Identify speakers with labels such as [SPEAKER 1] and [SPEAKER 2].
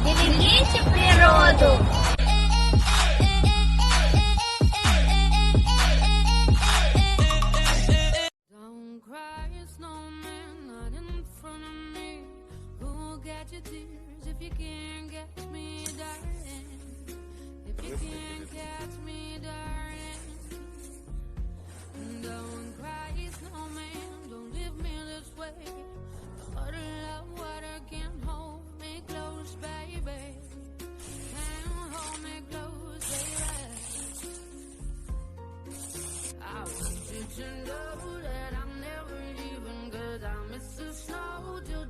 [SPEAKER 1] Берегите природу.
[SPEAKER 2] Don't cry, snowman, not in front of me. Who'll get your tears if you can't catch me, darling? If you can't catch me, darling. Don't cry, snowman, don't leave me this way. Bottle of water can't hold me close, baby. Can't hold me close, baby. I want you to know that I'm never leaving, 'cause I miss the snow till